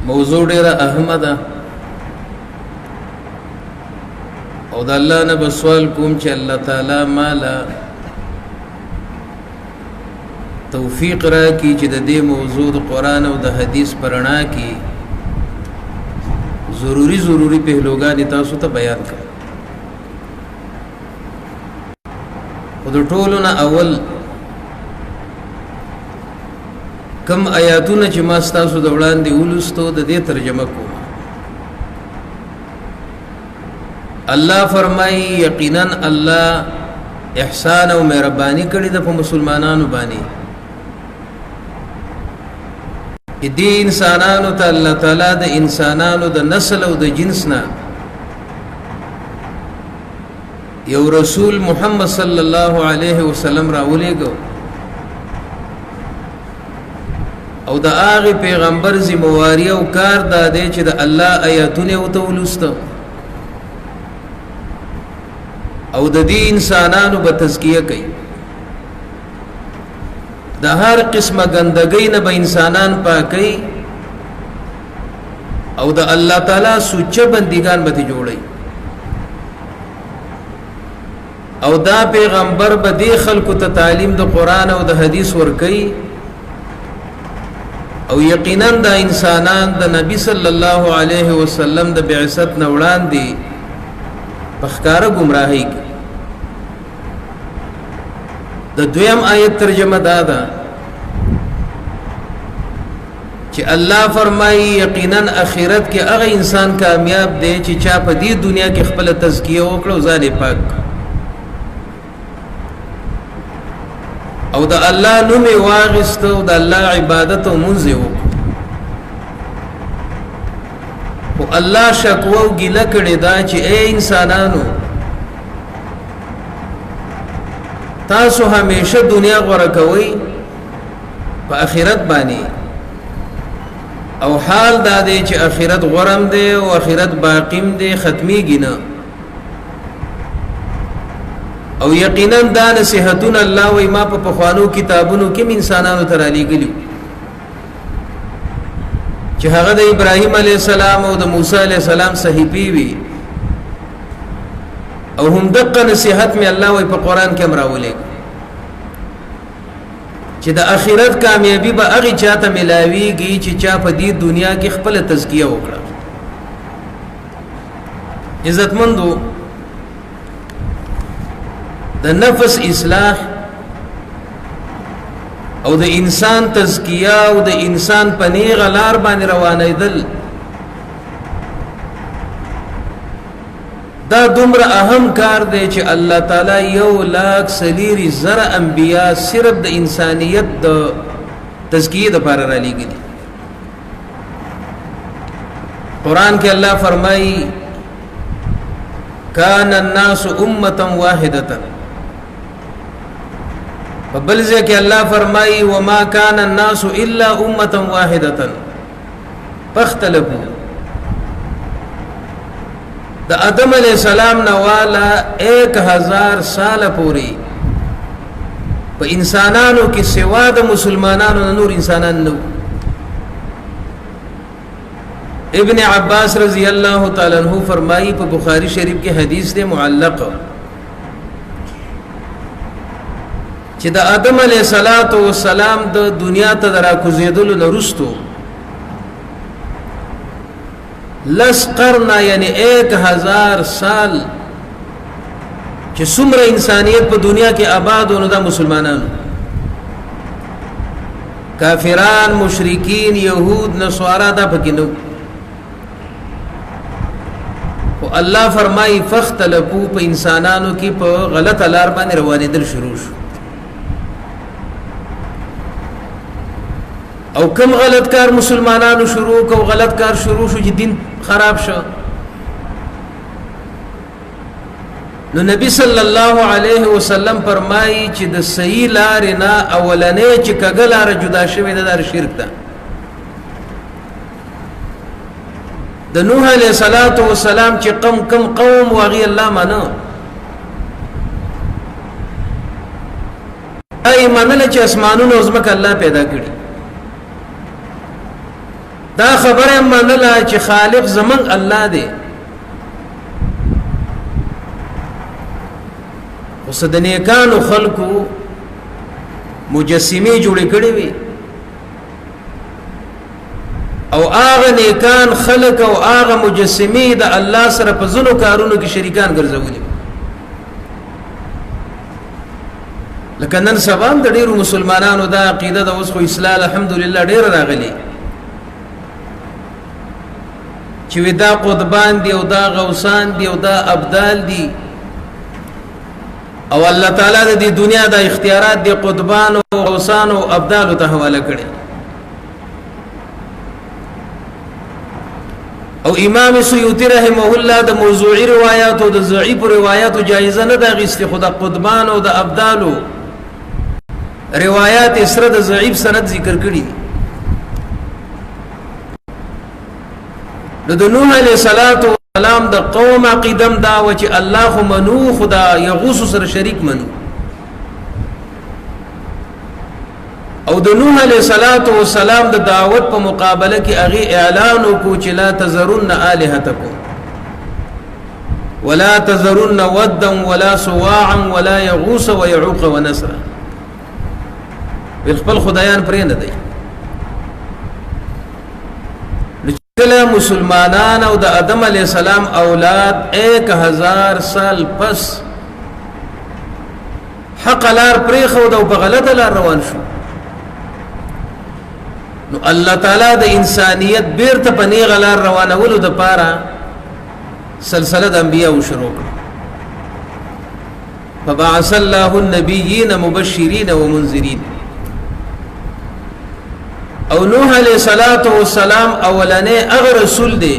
موضوع ډیره اهمه ده او د الله نه بسوال کوم چې الله تعالی مالا توفیق را کی چې د دې موضوع د قران او د حدیث پرانا کی ضروری پهلوګان تاسو ته بیان کړم. خود ټولونه اول کم آیاتونه چې ما تاسو د وړاندې ولستو د دې ترجمه کوم. الله فرمایي یقینا الله احسان او مهرباني کړې ده په مسلمانانو باندې. دې انسانانو ته الله تعالی د انسانانو د نسل او د جنس نه یو رسول محمد صلی الله علیه وسلم راولېګو او د هغه پیغمبر ذمہواری او کار دا دی چې د الله آیاتونه او تولست او د دې انسانانو په تزکیه کوي. د هر قسمه ګندګۍ نه به انسانان پاکي او د الله تعالی سوچه بندګان به جوړي او دا پیغمبر به د خلکو ته تعلیم د قران او د حدیث ورکي او یقینا د انسانان د نبی صلی الله علیه وسلم د بعثت نه وړاندې بخکاره گمراهی کی. د دویم آیت ترجمه دادا چې الله فرمایي یقینا اخرت کې هغه انسان کامیاب دی چې چا په دې دنیا کې خپل تزکیه وکړو ځان پاک او د الله نوم واغست او د الله عبادت او منځ وکړو. او الله شکوه او ګیله کړې دا چې اے انسانانو تاسو همیشه دنیا غوړه کوي په آخرت باندې او حال دا دی چې آخرت غورم دی او آخرت باقیم دی ختميږي نه او یقینا دا نصيحتون الله و ما په خوانو کتابونو کې انسانانو ته را لېږلي چې هغه د ابراهيم عليه السلام او د موسی عليه السلام صحیفې وي او هم دغه نصيحت می الله وي په قران کې امراولې چې د اخرت کامیابی به هغه چاته ملاويږي چې چا په دې دنیا کې خپل تزکیه وکړه. عزتمندو د نفس اصلاح او د انسان تزکیه او د انسان په نیغه لار باندې روانېدل دا دومره اهم کار دی چې الله تعالی 1,40,000 انبیا صرف د انسانیت د تزکیه لپاره را لېږلي. قران کې الله فرمایي کان الناس امه واحده فبلزه کې الله فرمایي وما كان الناس الا امه واحده فاختلفوا. د آدم علیہ السلام نوالا 1000 سال پوری په انسانانو کې سوا د مسلمانانو نور انسانان نو. ابن عباس رضی الله تعالی عنہ فرمایي په بخاری شریف کې حدیث دی معلق چې د آدم علیہ السلام د دنیا ته درا کوزیدلو نرستو لس قرنا یعنی 1000 سال چې څومره انسانیت په دنیا کې آباد ونه د مسلمانانو کافران مشرکین يهود نصارا دا پکې نو. او الله فرمایي فختلفوا په انسانانو کې په غلط لار باندې روانېدل شروع شو او کم غلط کار مسلمانانو شروع کو غلط کار شروع شو چې دین خراب شو. نو نبی صلی الله علیه وسلم فرمایي چې د صحیح لار نه اولنې چې کګلار جدا شوی د شرک ده. د نوح علیه السلام چې کم قوم واغي الله منو ای منل چې اسمانونو زمکه الله پیدا کړی دا خبره منله چې خالق زمنګ الله دی. اوس د نیکانو خلقو مجسمه جوړې کړې وي او هغه نیکان خلق او هغه مجسمه د الله سره په ځینو کارونو کې شریکان ګرځولي. لکه نن سبا د ډیرو مسلمانانو دا عقیده د اوس خو اسلام الحمدلله ډیر راغلي چې ودا قطبان دي او دا غوسان دي او دا ابدال دي او الله تعالی د دې دنیا د اختیارات د قطبان او غوسان او ابدال ته حواله کړي. او امام سیوطی رحمه الله د موضوعی روایت او د ضعیف روایت جایزه نه د غست خدا قطبان او د ابدالو روایت سره د ضعیف سند ذکر کړي. د نوح علیه السلام د قوم عقیدم دا و چې الله منو خدا یغوس سره شریک منو او د نوح علیه السلام د دعوت په مقابله کې هغه اعلان وکړو چې لا تذرن الہتکم ولا تذرن ودا ولا سواعا ولا یغوس ويعوق ونسرا. خپل خدایان پرې نه دی. کله مسلمانان او د آدم علیہ السلام اولاد 1000 سال پس حق لار پرې خو د غلط لار روان شو نو الله تعالی د انسانیت بیرته په نیغه لار روانولو د پاره سلسله د انبیاء شروع کړه. فبعث الله النبیین مبشرین ومنذرین. او نوح علیہ السلام اولانه هغه رسول دی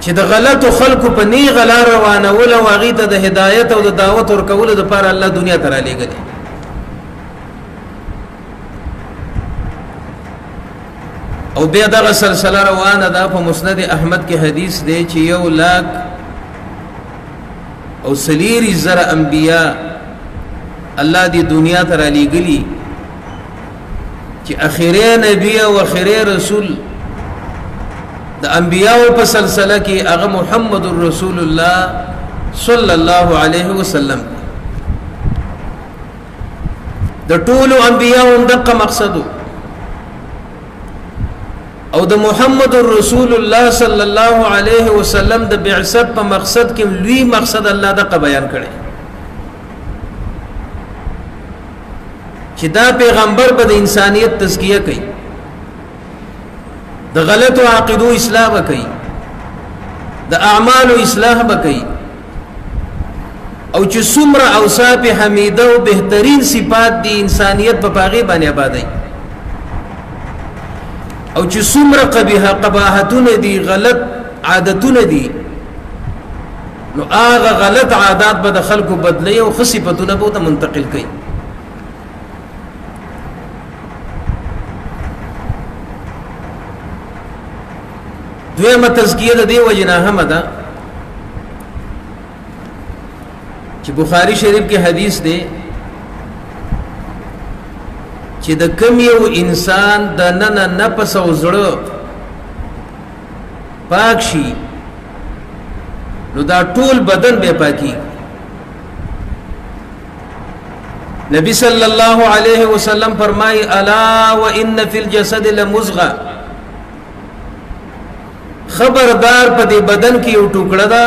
چې د غلطو خلقو په نیغه لار روانول او هغه ته د هدایت او د دعوت ورکول د پاره الله دنیا ته را لېږلی. او بیا دغه سلسله روانه ده په مسند احمد کې حدیث دی چې 1,00,000 انبیاء الله دی دنیا ته را لېږلی چې اخیری نبی او اخیری رسول د انبیاء په سلسله کې هغه محمد رسول الله صلی الله علیه وسلم. د ټولو انبیاء دغه مقصد او د محمد رسول الله صلی الله علیه وسلم د بعثت په مقصد کې لوی مقصد الله دغه بیان کړي چې دا پیغمبر به د انسانیت تزکیه کوي، د غلطو عقیدو اصلاح کوي، د اعمالو اصلاح کوي او چې څومره اوصاف حمیده او بهترین صفات دي انسانیت په پاغي باندې آبادای او چې څومره قباحتونه دي غلط عادتونه دي نو هغه غلط عادات به د خلکو بدلی او خصيفتونه به ته منتقل کوي. دویمه تزکیه د دې وجنه هم ده چې بخاری شریف کې حدیث دی چې د کم یو انسان د نن نفس او زړه پاک شي نو دا ټول بدن به پاکي. نبی صلی الله علیه وسلم فرمای الا وان فی الجسد لمزغه، خبردار په دې بدن کې یو ټوکړه ده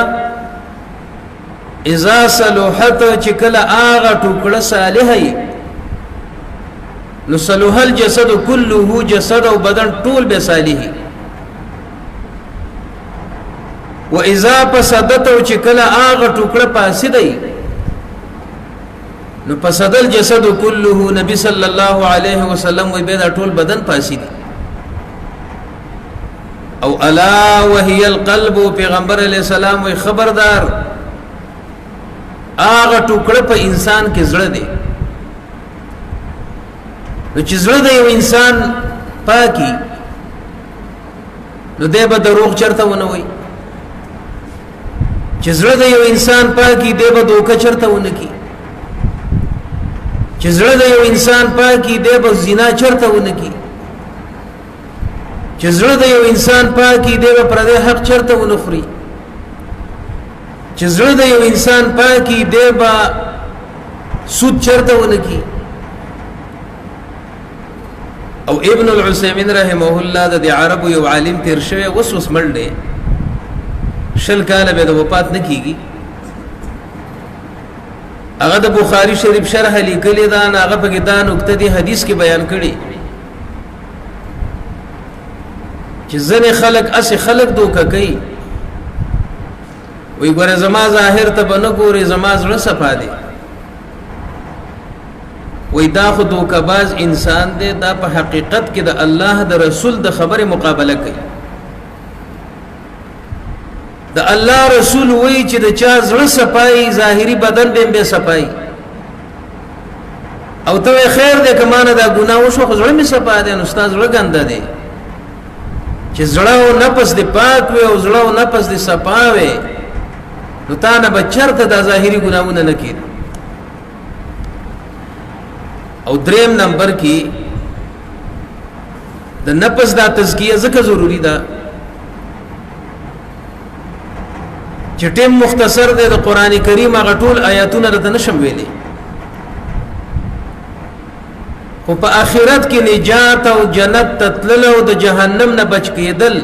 اذا صلحت چې کله هغه ټوکړه صالحه نو صلح الجسد كله، جسد او بدن ټول به صالحي. و اذا فسدت چې کله هغه ټوکړه فاسدای نو فسد الجسد كله، نبی صلی الله علیه وسلم وی به ټول بدن فاسد. او الا وهي القلب، پیغمبر علیہ السلام وی خبردار هغه ټوکړه په انسان کې زړه دی نو چې زړه د یو انسان پاکي نو دی به دروغ چرته ونه وي، چې زړه د یو انسان پاکي دی به دوکه چرته ونه کی، چې زړه د یو انسان پاکي دی به زنا چرته ونه کی، چې زړه د یو انسان پاکي دی په پردې حق چرته ونخري چې زړه د یو انسان پاکي دی با سود چرته ونکی او ابن العثيمين رحمه الله د عربو یو عالم تیر شوی وسوس مړ دی شل کاله به د وفات نکیږي هغه د بخاری شریف شرح لیکلی دا هغه په کې دا نقطه دی حدیث کې بیان کړي چې ځنې خلق اس خلق دوکه کوي وی ګوره زما ظاهر ته بنه ګوري زما زړه صفا دی وی دا خو دوکباز انسان دی دا په حقیقت کې د الله د رسول د خبره مقابله کوي د الله رسول وی چې د چا زړه صفای ظاهری بدن به صفای او ته خیر دې کمانه دا ګناه وشو خو زړه می صفا دی نو استاد زړه ګنده دی چې زړه او نفس دې پاک وي او زړه او نفس دې صفا وي نو تا نه بچرته د ظاهری ګناونه نه کړي او دریم نمبر کې د نفس دا تزکیه زکه ضروری ده چې ټیم مختصر دی د قران کریم هغه ټول آیاتونه رته نشم ویلي خو په آخرت کې نجات او جنت تتلل او د جهنم نه بچ کېدل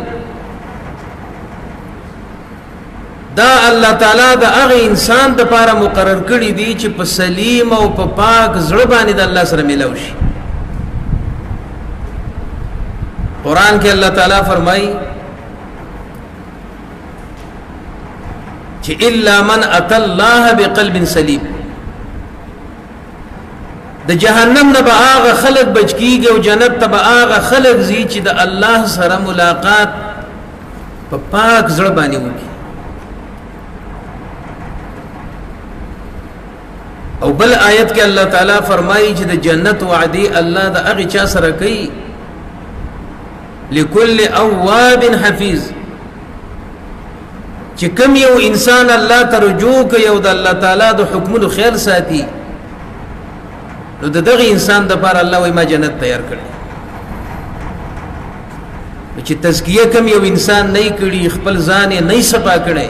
دا الله تعالی د هغه انسان د لپاره مقرر کړی دی چې په سلیم او په پاک زړه باندې د الله سره ملاو شي قران کې الله تعالی فرمایي چې الا من اتى الله بقلب سلیم د جهنم نه به هغه خلق بچ کیږي او جنت ته به هغه خلق زی چې د الله سره ملاقات په پاک زړه باندې وکړي او بل آیت کې الله تعالی فرمایي چې د جنت وعده الله د هغه چا سره کوي لكل اواب حفیظ چې کوم یو انسان الله ته رجوع کوي او د الله تعالی د حکمونو خیال ساتي نو دغه انسان د لپاره الله وایي ما جنت تیار کړی چې تزکیه کوم یو انسان نه کړي خپل ځان یې نه صفا کړي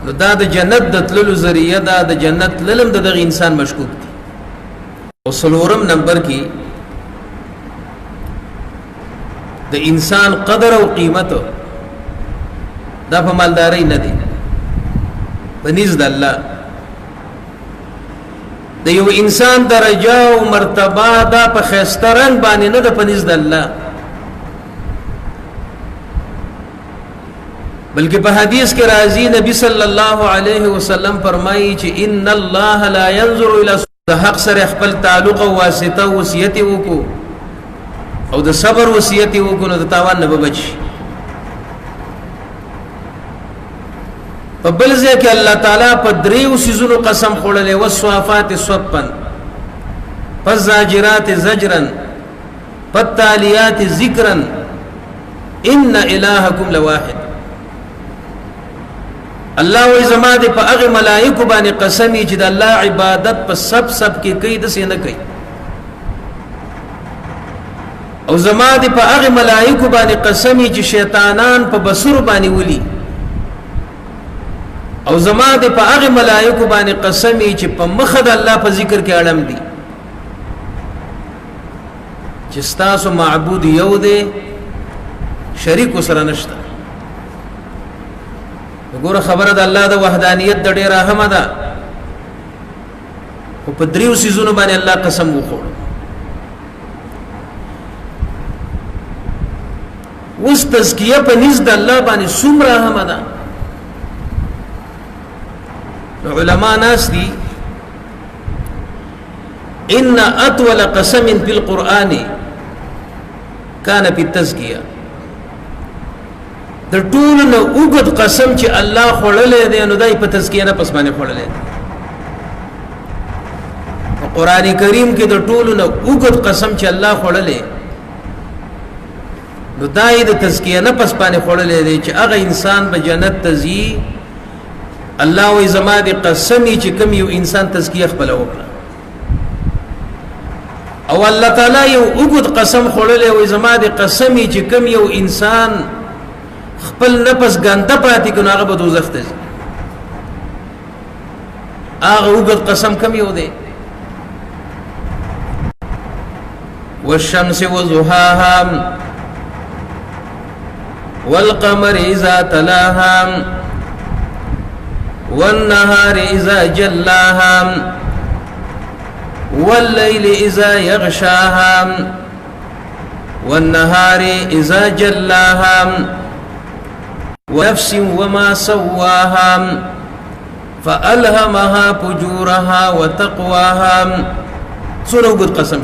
نو دا د جنت د تللو ذریعہ دا د جنت للم دغه انسان مشکوک دي او څلورم نمبر کې د انسان قدر او قیمت دا په مالداري نه دي بنز د الله د یو انسان درجه او مرتبه دا په خسترنګ باندې نه د پنځ د الله بلکې په حدیث کې راځي نبی صلی الله علیه وسلم فرمایي چې ان الله لا ينظر الى د حق سره خپل تعلق او واسطه وصیت وکړو او د صبر وصیت وکړو نو د تاوان نه بچي په بل ځای کې الله تعالی په دریو سيزونو قسم خوړلې وصفات صفا فزاجرات زجرا فالتاليات ذکرا ان الهکم لواحد الله وی زما دې په هغه ملائکه باندې قسمی چې د الله عبادت په سب کې کوي د سینه کوي او زما دې په هغه ملائکه باندې قسمی چې شیطانان په بصر باندې ولي او زما دې په هغه ملائکه باندې قسمی چې په مخ د الله په ذکر کې اړم دي چې ستاسو معبود یو دی شریک سره نشته وګوره خبره د الله د وحدانیت د ډیره اهمه ده او په دریو سيزونو باندې الله قسم وخوړ اوس تزکیه په نزد الله باندې څومره اهمه ده علماء ناس دي ان اطول قسم في القران كان في التزكيه د ټول نو وګد قسم چې الله خړلې دی نو دای په تزکیه نه پس باندې خړلې په قران کریم کې د ټول نو وګد قسم چې الله خړلې نو دای د تزکیه نه پس باندې خړلې دی چې هغه انسان به جنت تزي الله وی زما دې قسمی چې کوم یو انسان تزکیه خپل وکړه او الله تعالی یو وګد قسم خورلې وي زما د قسمی چې کم یو انسان خپل نفس ګنده پاتې کنه هغه به دوزخ ته ځي هغه وګد قسم کم یو دی والشمس وضحاها والقمر إذا تلاها والنهار إذا جلاها والليل إذا يغشاها والنهار إذا جلاها ونفس وما سواها فألهمها فجورها وتقواها سورة قد قسم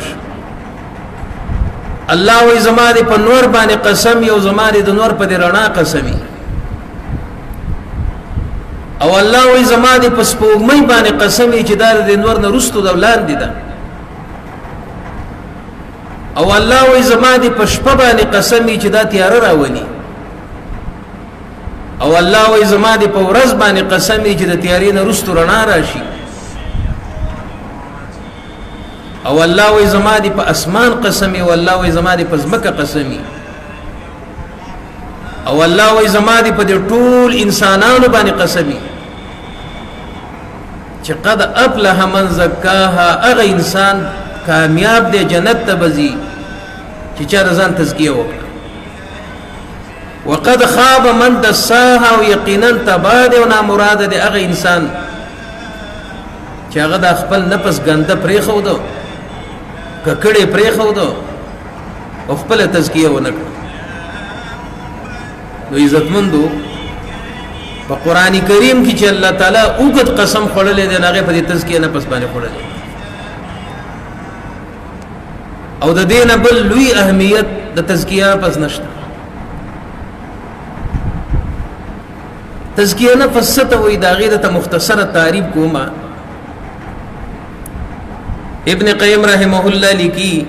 الله وی زما دې په نور باندې قسم یو زما دې د نور په دې رڼا قسمی او الله وی زما دې په سپوږمۍ باندې قسمی چې دا د نور نه رستو د ولاندې ده او الله وی زما دې په شپه باندې قسمی چې دا تیار راولي او الله وی زما دې په ورځ باندې قسمی چې د تیارې نه رستو رڼا راشي او الله وی زما دی په اسمان قسمی او الله وی زما دی په زمکه قسمی او الله وی زما دی په دې ټول انسانانو باندې قسمی چې قد افلح من زکاها هغه انسان کامیاب دی جنت ته بزي چې چا ځان تزکیه وکړي وقد خاب من دساها او یقینا تباد او نامراد دی هغه انسان چې هغه د خپل نفس ګنده پرې خو دو ککړې پرې خو دو او خپل تزکیه ونکړه نو عزتمندو په قران کریم کې چې الله تعالی اوږد قسم خورلې دی هغه په تزکیه نه پس باندې خورلې او د دینه بل لوی اهمیت د تزکیه پس نشته تزکیه نه فسته وې دا غیره ته مختصره تعریف کومه ابن قیم رحمه الله لکی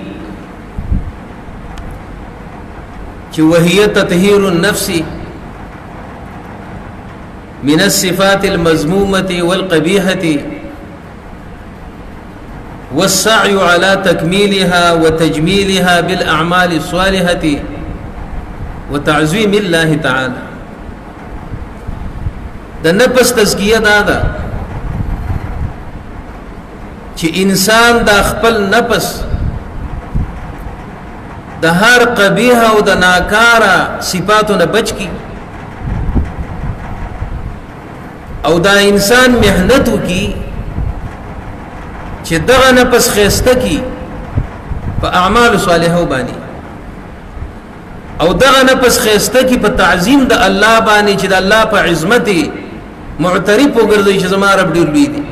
چې وهي تطهير النفس من الصفات المذمومة والقبيحة والسعي على تكميلها وتجميلها بالأعمال الصالحة وتعظيم الله تعالى د نفس تزکیه دادا چې انسان د خپل نفس د هر قبیح او د ناکاره صفاتو نه بچ کی او دا انسان مهنتو کی چې دغه نفس خسته کی په اعمال صالحو باندې او دغه نفس خسته کی په تعظیم د الله باندې چې د الله په عظمت معترف وګرځي چې زما رب ډیر لوی دی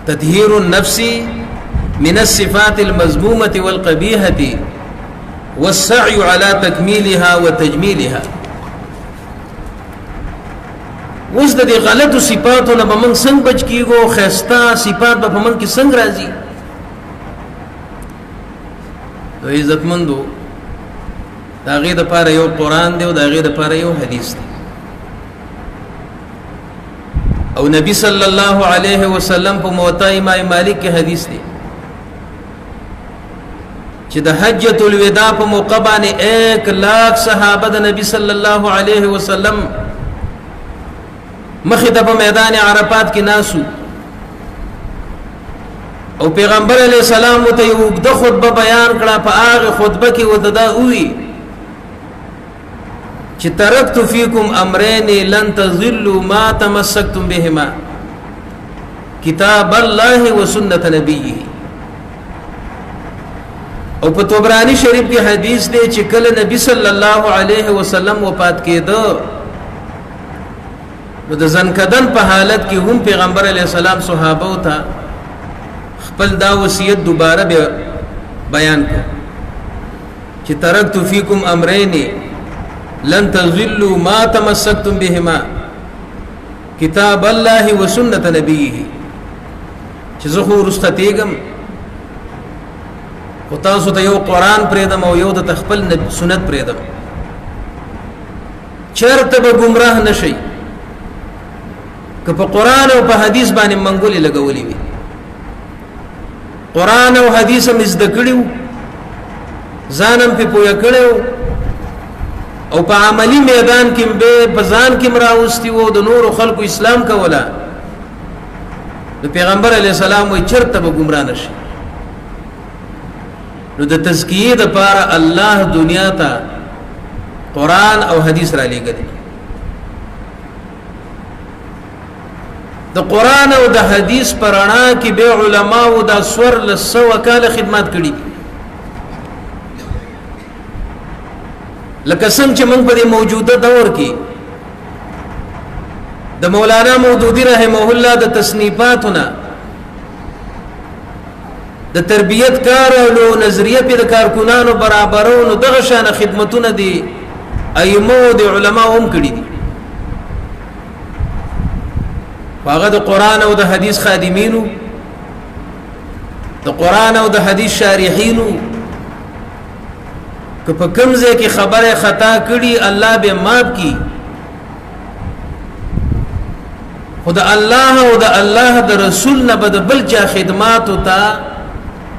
تطهير النفس من الصفات المذمومة والقبيحة والسعي على تكميلها وتجميلها وز د غلط صفاتونه به من څنګه بچ کیږو خسته صفات به من کې څنګه راځي نو عزتمندو دا غي د پاره یو قران دی او دا غي د پاره یو حدیث دی او نبی صلی الله علیه وسلم په موطا امام مالک کې حدیث دی چې د حجۃ الوداع په موقع باندې 1,00,000 صحابه د نبی صلی الله علیه وسلم مخې ته په میدان عرفات کې ناسو او پیغمبر علیه السلام ته یو د خطبه بیان کړه په هغه خطبه کې وددا وی چې ترکت فیکم امرین لن تضلوا ما تمسکتم بهما کتاب الله و سنت نبیه او په طبرانی شریف کې حدیث دی چې کله نبی صلی الله علیه وسلم وفات کېده نو د ځنکدن په حالت کې هم پیغمبر علیه السلام صحابه ته خپل دا وصیت دوباره بیان کړ چې ترکت فیکم امرین لن تضلوا ما تمسكتم بهما کتاب الله و سنت نبیه چې زه خو رستتېږم او تاسو ته یو قران پرېدم او یو د خپل سنت پرېدم چرته به گمراه نشئ که په قران او په حدیث باندې منګولې لګولې وي قرآن او حدیث هم زده کړیو ځانم په پوهه کړیو او په عملی میدان کې به په ځان کې مراوستي وو د نور خلکو اسلام کوله د پیغمبر علی السلام وي چرته به گمراه نشي نو د تزکیه د پاره الله دنیا ته قرآن او حدیث را لېږلی د قرآن او د حدیث پرانا کې به علما او د سور لسو کاله خدمت کړي لکه څنګه چې موږ په موجوده دور کې د مولانا مودودی رحمه الله د تصنیفاتنا د تربیت کار او نظریه په کارکونانو برابرونو دغه شان خدمتونه دي ائمه د علما هم کړي دي هغه د قرآن او د حدیث خادمینو د قرآن او د حدیث شارحینو که په کوم ځای کې خبره خطا کړي الله به معاف کړي خدا الله او د الله د رسول نه بد بل چا خدمات او تا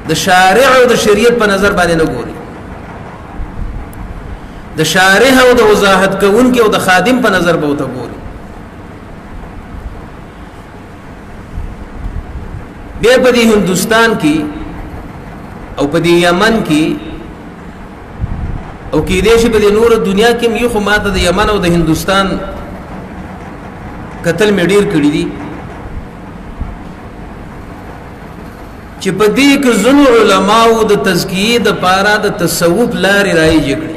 د شارع او د شریعت په نظر باندې نه ګوري د شارح او د وضاحت کوونکی او د خادم په نظر به وته ګوري بیا په دې هندستان کې او په دې یمن کې او کې دې شي په دې نور دنیا کې یو خو ماته د یمن او د هندستان قتل مې ډیر کړی دي چې په دې کې زنو علماو د تزکیه د پاره د تصوف لارې راي جګړي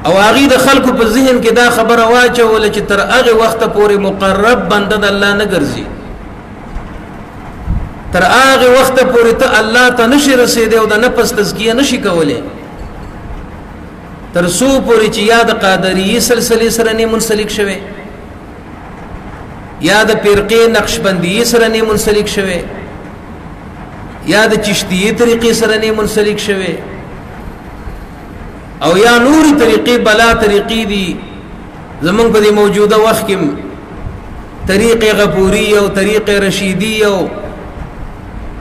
او هغه د خلکو په ذهن کې دا خبره واچول چې تر هغه وخت پورې مقرب بنده د الله نه ګرځي تر هغه وخت پورې ته الله ته نشي رسیدي او د نفس تزکیه نشي کولای تر سو پورې چې یاد قادری سلسله سره نه منسلک شوه یا د فرقه نقشبندی سره نه منسلک شوه یا د چشتیه طریقې سره نه منسلک شوه او یا نوري طریقې بلا طریقې دي زمونږ په دې موجوده وخت کې طریق غفوری او طریق رشیدی او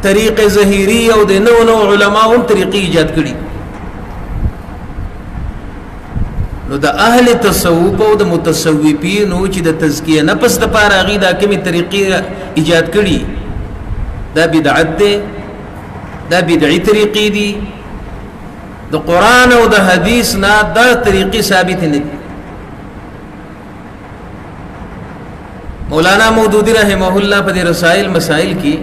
طریق ظهیری او د نو نو علما هم طریقې ایجاد کړي نو د اهل تصوف او د متصوفین او چې د تزکیه نفس د پاره غي دا کومي طریقې ایجاد کړي دا بدعت ده دا بدعي طریقې دي د قرآن او د حدیث نه دا طریقې ثابت نه دي مولانا مودودی رحمه الله په رسائل مسائل کې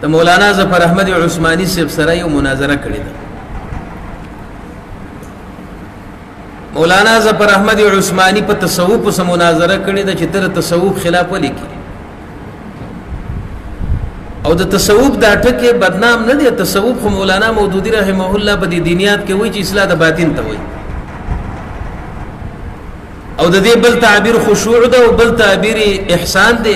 د مولانا ظفر احمد عثماني صاحب سره یو مناظره کړې ده مولانا ظفر احمد عثماني په تصوف سره مناظره کړې ده چې تر تصوف خلاف ولیکي او د تصوف دا ټکي بدنام نه دي تصوف خو مولانا مودودی رحمه الله په دې دینیات کې وایي چې اصلاح د باطن ته وایي او د دې بل تعبیر خشوع ده او بل تعبیر احسان ده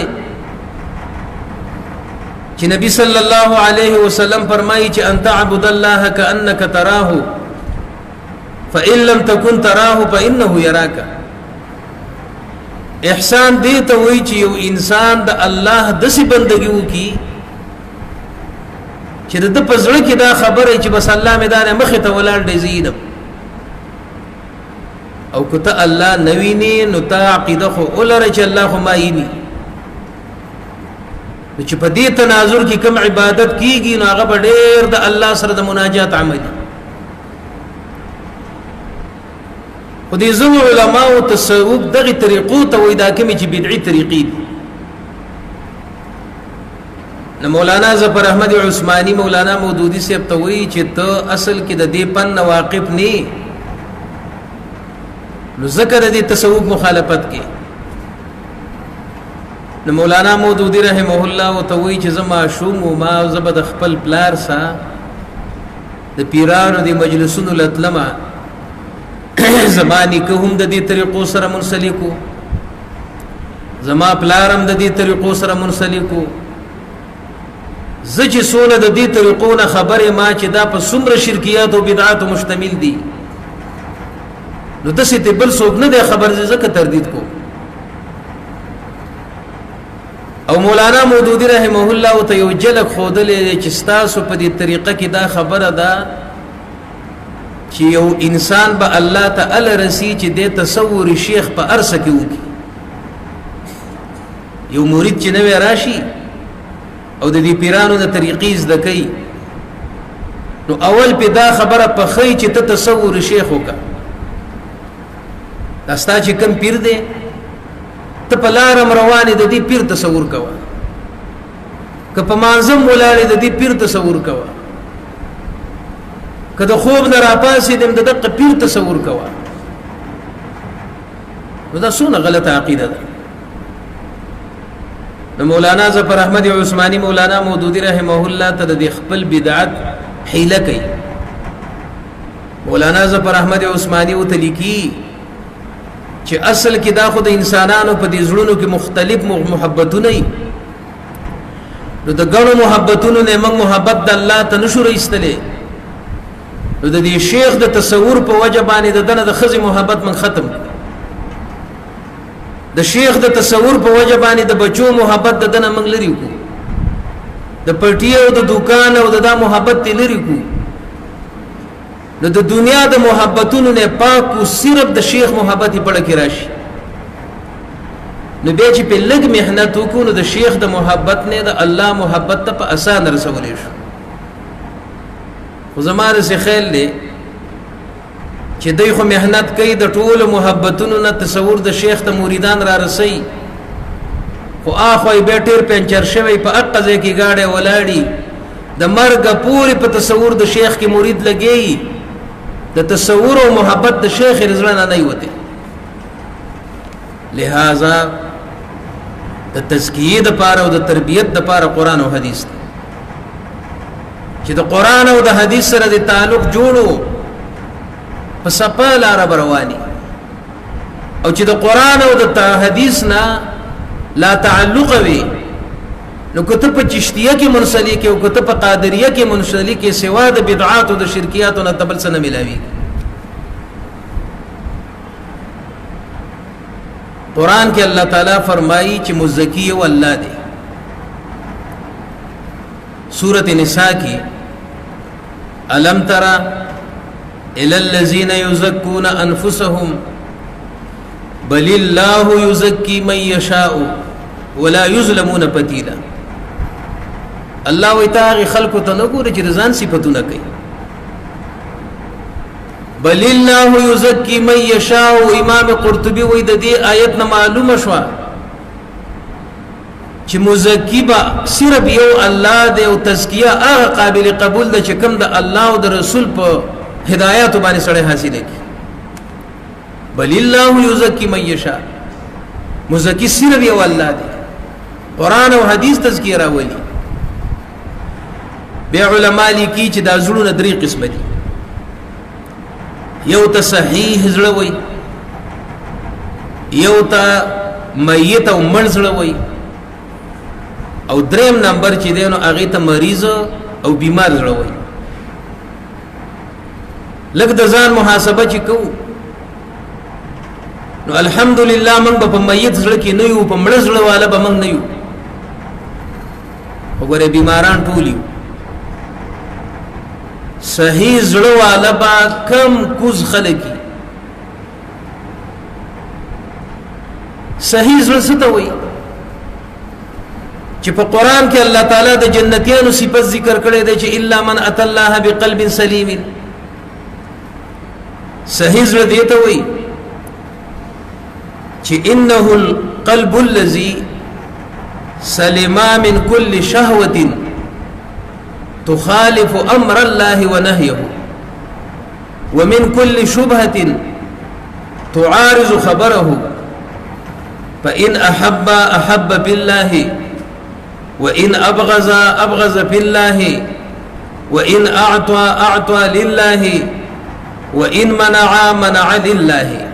چې نبی صلی الله علیه وسلم فرمایي چې انت عبد الله كانك تراه فان لم تكن تراه فانه يراك احسان دې ته وایي چې یو انسان د الله د سي بندګي وکي چې د پزړه کې دا خبره چې بس الله میدان مخه ته ولاړ دی زیدم او کته الله نویني نو تا عقیده خو ولره چې الله خو مایني چې په دې تناظر کې کوم عبادت کیږي نو هغه ډېر د الله سره د مناجات عملي خو دې زمو علماء او تصوف دغه طریقو ته وې دا کومې چې بدعي طریقې دي نو مولانا ظفر احمد عثماني مولانا مودودی سے ابتوی چې ته اصل کې د دې پن واقف نه نو ذکر دې تصوف مخالفت کې نو مولانا مودودی رحمه الله او توي چې زما شوم او ما زبد خپل پلار سا د پیرانو د مجلسونو لتلمه زمانی که هم د دې طریقو سره منسلکو زما پلارم د دې طریقو سره منسلکو زچ سونه د دې طریقو نه خبره ما چې دا په څومره شرکیات او بدعات مشتمل دي نو د څه ته بل څوک نه دی خبر زکه تردید کو او مولانا مودودی رحمه الله ته یو جلک خودلې چې ستاسو په دې طریقه کې دا خبره ده چې یو انسان به الله تعالی رسی چې د تصور شیخ په ارسه کې وکي یو مرید چې نوې راشي او د دې پیرانو د طریقې زده کوي نو اول په دا خبره په خی چې ته تصور شیخ وکا داستا چې کم پیر دی ته په لار روانې د دې پیر تصور کوه که په مانځم ولاړې د دې پیر تصور کوه که د خوب نه راپاسې د دغه پیر تصور کوه نو دا څونه غلطه عقیده ده نو مولانا ظفر احمد عثماني مولانا مودودی رحمه الله ته د خپل بدعت حیله کوي مولانا ظفر احمد عثماني او تلیکی چې اصل کې دا خو د انسانانو په دې زړونو کې مختلف محبتونه دي نو د ګڼو محبتونو نه موږ محبت د الله ته نشو رئیستلې نو د دې شیخ د تصور په وجه باندې د دنه د خزي محبت من ختم د شیخ د تصور په وجه باندې د بچو محبت د دنه موږ لري کو د پټي او د دکان او د محبت لري کو نو د دنیا د محبتونو نه پاک او صرف د شیخ محبت په لکه راشي نو به چې په لګ مهنت وکړو نو د شیخ د محبت نه د الله محبت ته په آسان رسولې شو خو زماره سي خیال دی چې دوی خو مهنت کوي د ټول محبتونو نه تصور د شیخ ته مریدان را رسي خو اخوې به ټیر پنچر شوی په اقزه کې گاډه ولاړی د مرګ پوری په تصور د شیخ کې مرید لګي د تصور او محبت د شیخ رضوان نه وته لہذا د تزکیه د پاره او د تربیت د پاره قران او حدیث چې د قران او د حدیث سره د تعلق جوړو په سپال عرب رواني او چې د قران او د حدیث نه لا تعلق وي نو کته په چشتیه کې منسلک او کته په قادریه کې منسلک سوا د بدعات او د شرکیات او تبل سره ملاوي قران کې الله تعالی فرمایي چې مزکی او الله دی سورۃ النساء کې الم ترى الى الذين يزكون انفسهم بل الله يزكي من يشاء ولا يظلمون فتيلا الله وتعالى خلق ته نه ګوري چې رضان صفاتونه کوي بل الله يزكي من يشاء امام قرطبي وې د دې آیت نه معلومه شو چې مزکی با صرف یو الله دې او تزکیه هغه قابل قبول ده چې کوم د الله او د رسول په هدایت باندې سره حاصله کی بل الله يزكي من يشاء مزکی صرف یو الله دې قران او حدیث تزکیه راولي بیا علماء لیکي چې دا زړونه درې قسم دي یو ته صحیح زړه وي یو ته میت او مړ زړه وي او دریم نمبر چې دی نو هغه ته مریض او بیمار زړه وي لکه د ځان محاسبه چې کو نو الحمدلله موږ په میت زړه کې نه یو په مړ زړه والا به موږ نه یو وګوره بیماران ټول یو صحیح زړه والا با کم کوز خلکی صحیح زړه څه ته وایي چې په قران کې الله تعالی د جنتیانو صفات ذکر کړي دي چې الا من اتى الله بقلب سلیم صحیح زړه دی ته وایي چې انه القلب الذي سلم من كل شهوه تخالف امر الله ونهيه ومن كل شبهه تعارض خبره فان احب بالله وان ابغض بالله وان اعطى لله وان منع لله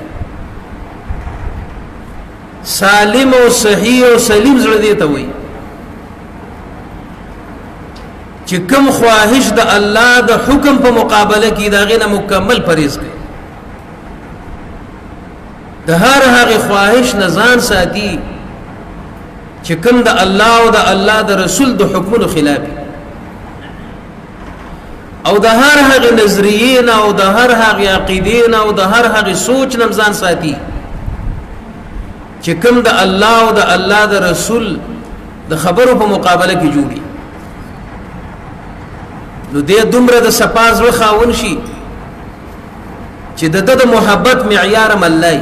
سالم او صحیح او سلیم زړه دی ته وایي چې کوم خواهش د الله د حکم په مقابله کې دا غنه مکمل پرهیز کوي د هر هغه خواهش نه ځان ساتي چې کوم د الله او د الله د رسول د حکمونو خلاف او د هر هغه نظریې نه او د هر هغه عقیدې نه او د هر هغه سوچ نه ځان ساتي چې کوم د الله او د الله د رسول د خبرو په مقابله کې جوړي نو دې دومره د سپاز و خاون شي چې د محبت معیار ملای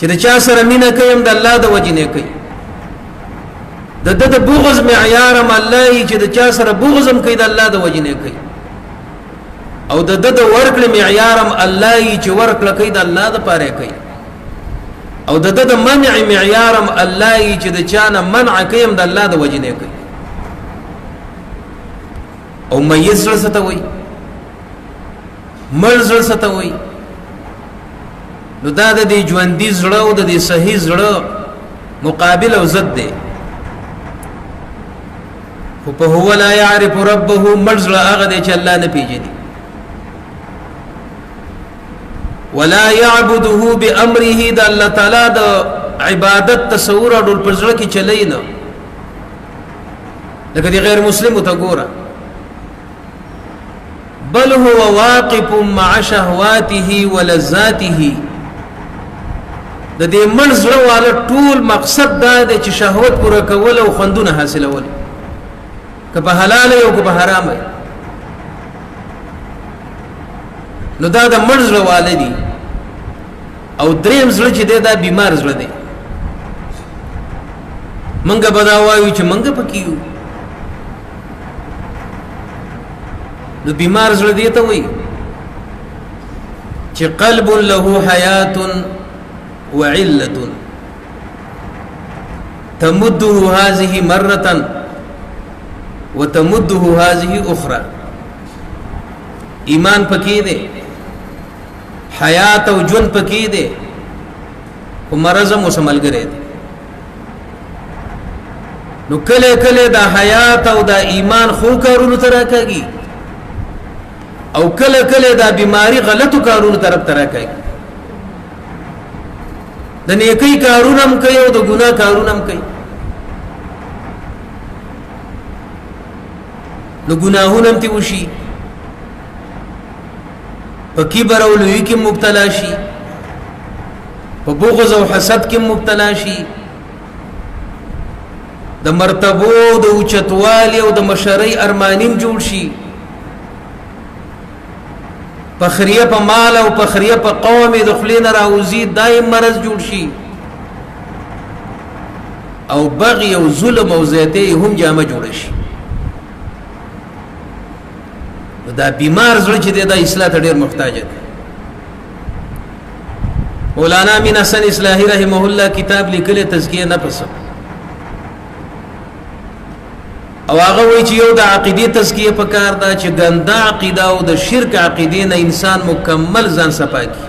چې د چا سره مینه کوي د الله د وجې نه کوي د بغض معیار ملای چې د چا سره بغض هم کوي د الله د وجې نه کوي او د ورکړې معیار الله چې ورکړه کوي د الله د پاره کوي او د منع معیار الله چې د چا نه منع کوي د الله د وجې نه کوي او مېز زړه ته وي مړ زړه ته وي نو دا د دې ژوندۍ زړه او د دې صحیح زړه مقابل او ضد دی خو په هو لا يعرف ربه مړ زړه هغه دی چې الله نه پیژني ولا يعبده بامره د الله تعالی د عبادت تصور او پر زړه کې چلی نه لکه دی غیر مسلم ته ګوره بل هو واقف مع شهواته ولذاته د دې منځړه والا ټول مقصد دا دی چې شهوت پوره کول او خوندونه حاصلول که په حلال او که په حرام نو دا د منځړه والا دی او دریم زړه چې دی دا بیمار زړه دی منګه بداوایو چې منګه پکیو نو بیمار زړه دی ته وای چې قلب له حیات وعلة تمده هذه مرة وتمده هذه أخرى ایمان پکې دی حیات او جون پکې دی او مرض مو سملګری دی نو کله کله دا حیات او دا ایمان خو کارونو تراکاږي او کله کله دا بیماری غلطو کارونو طرف تراکاږي د نیکی کارونه هم کوي او د ګناه کارونه هم کوي نو ګناهونه هم تی وشي په کبر او لوی کې مبتلا شي په بغض او حسد کې مبتلا شي د مرتبو د اوچتوالي او د مشرۍ ارمانیم جوړ شي فخریه په مال او فخریه په قوم د خلین راوزی دایم مرض جوړ شي او بغي او ظلم او زیاته هم جامه جوړ شي دا بیمار زړه چې دا اصلاح ته ډیر محتاج دی مولانا امین حسن اصلاحی رحمه الله کتاب لیکل تزکیه نفس او هغه وی چې یو د عقیده تزکیه په کار دا چې ګنده عقیده او د شرک عقیده نه انسان مکمل ځان صفاکي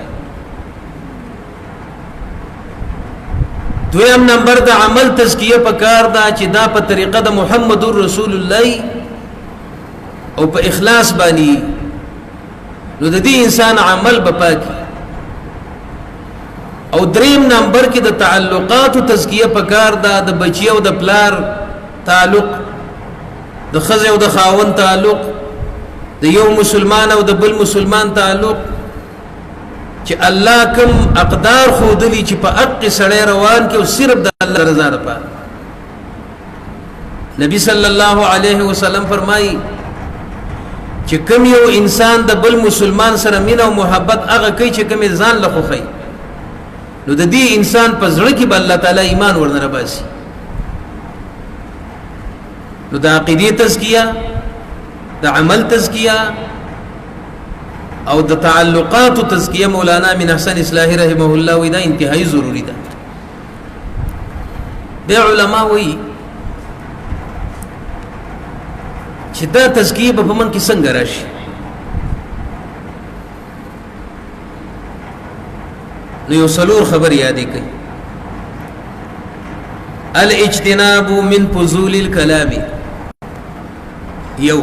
دویم نمبر د عمل تزکیه په کار دا چې دا په طریقه د محمد رسول الله او په اخلاص باندې نو د دې انسان عمل بپاکي او دریم نمبر کې د تعلقات او تزکیه په کار دا د بچي او د پلار تعلق د خزه او د خاون تعلق د یو مسلمان او د بل مسلمان تعلق چې الله کوم اقدار خودلی چې په حق سره روان کې او صرف د الله رضا لپاره نبی صلی الله علیه وسلم فرمایي چې کوم یو انسان د بل مسلمان سره مینه او محبت هغه کوي چې کوم ځان له خوخی نو د دې انسان په زړه کې به الله تعالی ایمان ورنه باسي نو د عقیده تزکیه د عمل تزکیه او د تعلقات تزکیه مولانا من حسن اصلاحی رحمه الله وی دا انتهایی ضروری ده د علماء وی چې دا تزکیه په من کې څنګه راشي نو یو څلور خبر یادې کړئ الاجتناب من فضول الكلام یو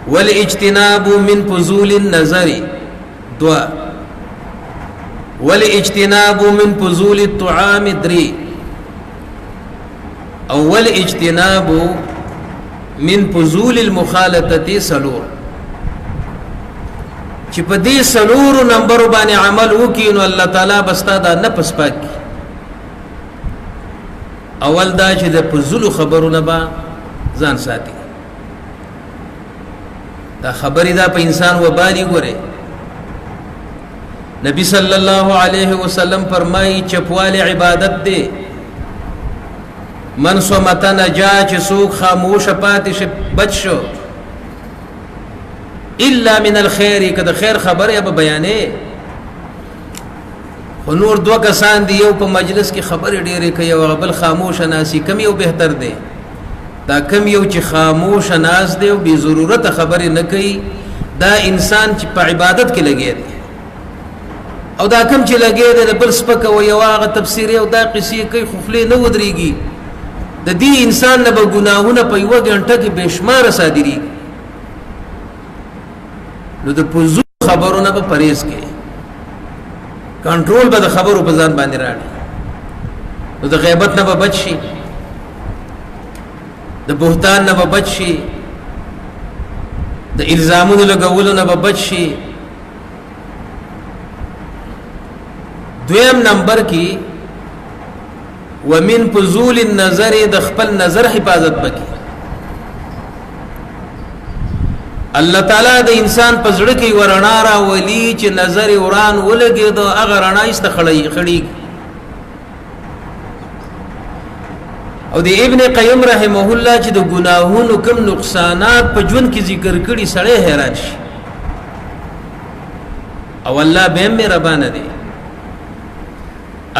والاجتناب من فضول النظر دوا والاجتناب من فضول الطعام دري اول اجتناب من فضول المخالطه سلور چې په دې سلور نمبر باندې عمل وکړي نو الله تعالی بستا دا نفس پاکي اول دا چې د فضول خبرونه با ځان ساتي دا خبرې دا په انسان وبالي ګوره نبی صلی الله علیه وسلم فرمایي چپواله عبادت دی من صمت نجا چې څوک خاموش پاتې شي بچ شو الا من الخير کده خیر خبره به بیانې خو نور دوه کسان دی یو په مجلس کې خبرې ډېرې کوي او بل خاموش ناسي کم یو بهتر دی دا کم یو چې خاموش ناس دی او بی ضرورت خبرې نه کوي دا انسان چې په عبادت کې لګي دی او دا کم چې لګي دی بل سپک او یو هغه تفسیر او دا قصې کوي خفلې نه ودرېږي د دې انسان نه به ګناهونه په یو غنټه کې بشمار صادري نو د پوزو خبرونه په پریز کې کنټرول به د خبرو په ځان باندې راړي نو د غیبت نه به بچ شي د بهتان نه به بچ شي د الزامونو لګولو نه به بچ شي دویم نمبر کې ومن فضول النظر د خپل نظر حفاظت وکړي الله تعالی د انسان په زړه کې ورنا را ولي چې نظر وران ولګي د هغه رڼا است خړی او د ابن قیم رحمه الله چې د ګناهونو کم نقصانات په ژوند کې ذکر کړي سړی حیران شي او الله به مهربان دی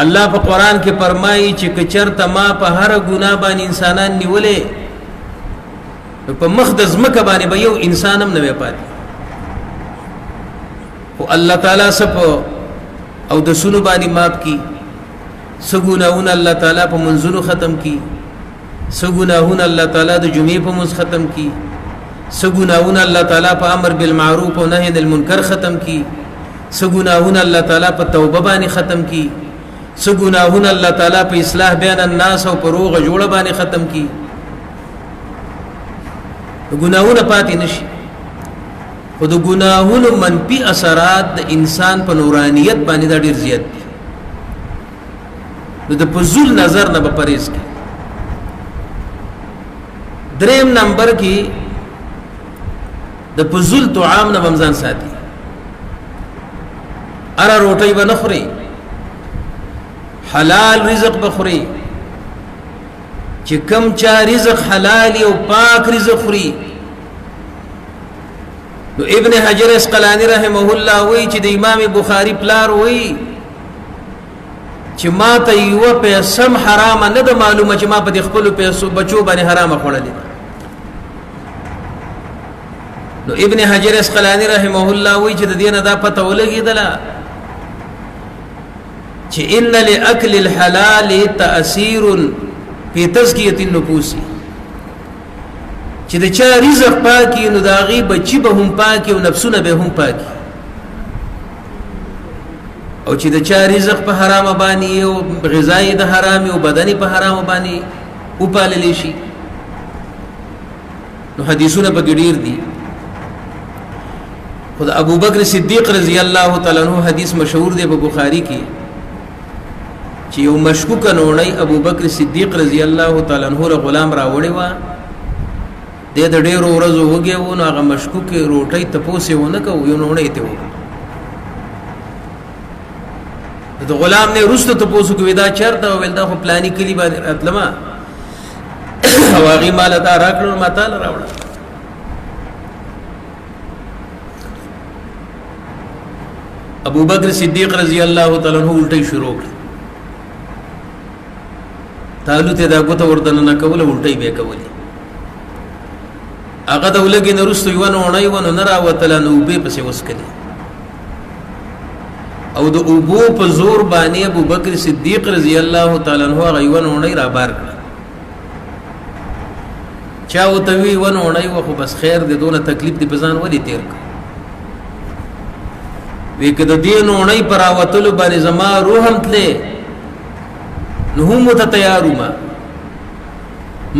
الله په قران کې فرمایي چې کچرته ما په هر ګناه باندې انسانان نیولې په مخ د زمکه باندې به یو انسان هم نه وي پاتې او الله تعالی سپ او د سونو باندې ماپ کی سګونهونه الله تعالی په منزلو ختم کی سګونهونه الله تعالی د جمعې په منځ ختم کی سګونهونه الله تعالی په امر بالمعروف او نهی عن المنکر ختم کی سګونهونه الله تعالی په توبه باندې ختم کی سګونهونه الله تعالی په اصلاح بین الناس او پروغ جوړه باندې ختم کی ګناهونه پاتې نشي خو د ګناهونو منفي اثرات د انسان په نورانیت باندې دا ډیر زیات دي نو د فضول نظر نه به پرهیز کی دریم نمبر کې د فضول طعام نه رمضان ساتي اره روټي به نه خوري حلال رزق بخوري چې کم چا رزق حلال او پاک رزق خوري نو ابن حجر اسقلانی رحمه الله وی چې د امام بخاری پلار وی چې ما ته یو پیسم حرام نه د معلومه چې ما په خپل پیسو بچو باندې حرام خوړلې نو ابن حجر اسقلانی رحمه الله وی چې د دینه دا پته ولګیدله چې ان لاکل الحلال تاثیر فی تزکیه النفوس چې د چا رزق پاکي نو داغي بچي به هم پاکي او نفسونه به هم پاکي او چې د چا رزق په حرام باندې او غذای د حرام او بدني په حرام باندې او پالل شي نو حدیثونه په ګډیر دي خدای ابو بکر صدیق رضی الله تعالی عنہ حدیث مشهور دی په بخاری کې چې یو مشکوک نوړی ابو بکر صدیق رضی الله تعالی عنہ غلام راوړی و د ډېرو ورځو وګیو نو هغه مشکوک روټي تپوسه ونه کو یو نوړی ته و د غلام نه رسته تپوسه کو ودا چرته ول دا خو پلاني کلی باندې اتلما هواغي مال دا راکړو ما تعالی راوړل ابو بکر صدیق رضی الله تعالی عنہ الټي شروع کړ تعالو ته دا غوته وردن نه کوله الټي به کوله هغه د ولګي نرستو یو نه ونی ونه نه راوتل نو به پسې وسکلي او د ابو په زور باندې ابو بکر صدیق رضی الله تعالی عنہ هغه یو نه ونی را بار کړ چا وته وی ونه ونی خو بس خیر دې دونه تکلیف دې بزان ولي تیر کړ وی کده دین ونی پر اوتل باندې زما روح هم تله نو هم ته تیارو ما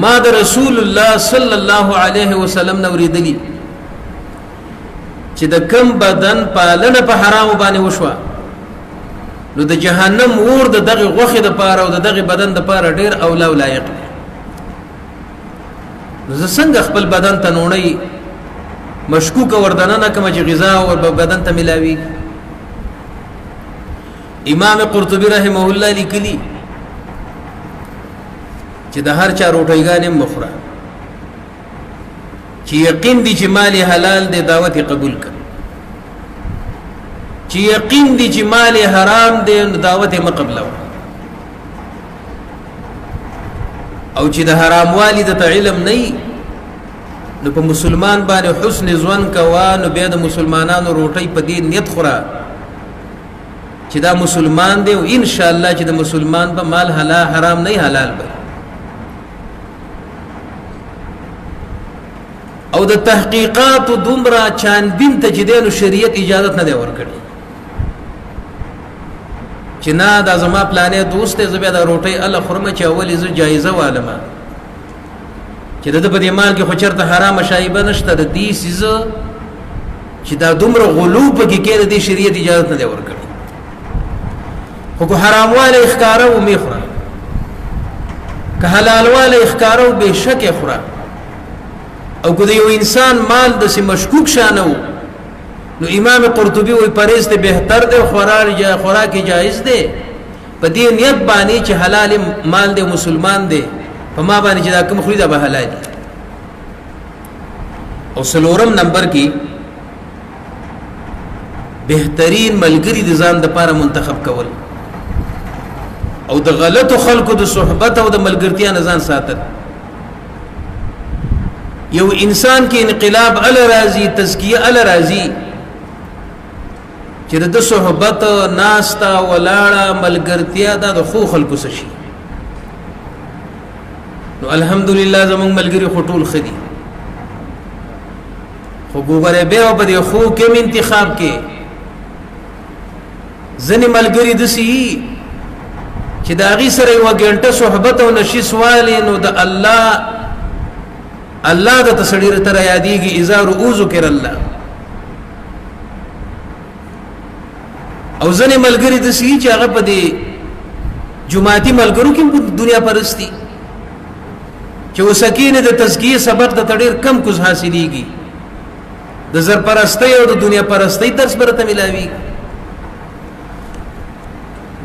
ما د رسول الله صلی الله علیه وسلم نو ریدلی چې د کم بدن پالنه په حرام باندې وشوه نو د جهنم اور د دغه غوخه د پاره او د دغه بدن د پاره ډیر اولا او لایق دی نو زه څنګه خپل بدن ته نونی مشکوک وردانه نه کوم چې غذا او بدن ته ملاوي امام قرطبي رحمه الله لیکلی چې د هر چا روټیګانې مخره چې یقین دي چې مال حلال دی دعوت قبول کړه چې یقین دي چې مال حرام دی دعوت مقبله او چې د حرام والی د علم نه نو په مسلمان باندې حسن ځوان کوا نو بیا د مسلمانانو روټي په دې نیت خوره چې دا مسلمان دی او ان شاء الله چې د مسلمان په مال حلال حرام نه حلال به او د تحقیقات دومره چانبین تجدید شریعت اجازه نه دی ورکړي چې نه دا زما پلانې دوست زبې دا روټي الله خرمه چې اول یې جایزه والما چې د په دې مال کې خو چرته حرام شایبه نشته د دې سيزه چې دا دومره غلو په کې د شریعت اجازه نه دی ورکړي خو حرام واله اخکاره او میخره که حلال واله اخکاره او بشک اخره او که یو انسان مال د مشکوک شانه نو امام قرطبي وی پرهیز ته بهتر دی خوراک جایز دی په دې نیت باندې چې حلال مال دی مسلمان دی په ما باندې چې دا کوم خوري دا به حلال دی او سلورم نمبر کې بهترین ملګری د ځان د پاره منتخب کول او د غلطو خلقو د صحبت او د ملګرتیا نه ځان ساتل یو انسان کې انقلاب ال راضی تزکیه ال راضی چې د صحبت ناستا ولاړه ملګرتیا د خو خلقو شي نو الحمدلله زمون ملګری خټول خدي خو ګوره به په دې خو کې انتخاب کې ځنې ملګری دسی چې دا غي سره یو غنټه صحبت او نشي سوال نو د الله د تسړیر تر یادېږي اذا رؤوز کر الله او ځنې ملګری د سې چې هغه په دې جماعتي ملګرو کې دنیا پرستی چې وسکینه د تزکیه سبق د تډیر کم کوز حاصلېږي د زر پرستی او د دنیا پرستی درس برته ملاوي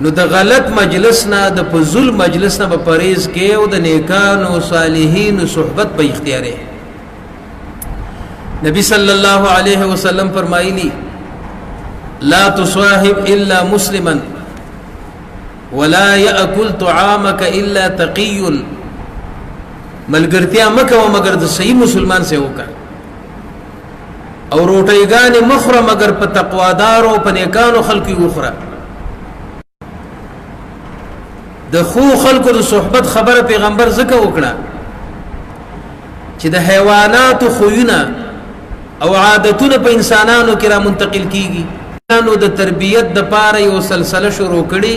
نو د غلط مجلس نه د فضول مجلس نه په پریز کې او د نیکانو صالحین صحبت په اختیاره نبی صلی الله علیه وسلم فرمایلی لا تصاحب الا مسلما ولا ياكل طعامك الا تقي ملګرتیا مکه او مگر د صحیح مسلمان سے وکړه او روټیګان مخره مگر په تقوادار او په نیکانو خلقي وخره د خو خلقو د صحبت خبره پیغمبر زکه وکړه چې د حیوانات خوونه او عادتونه په انسانانو کې را منتقل کیږي نو د تربیت د پاره یو سلسله شروع کړي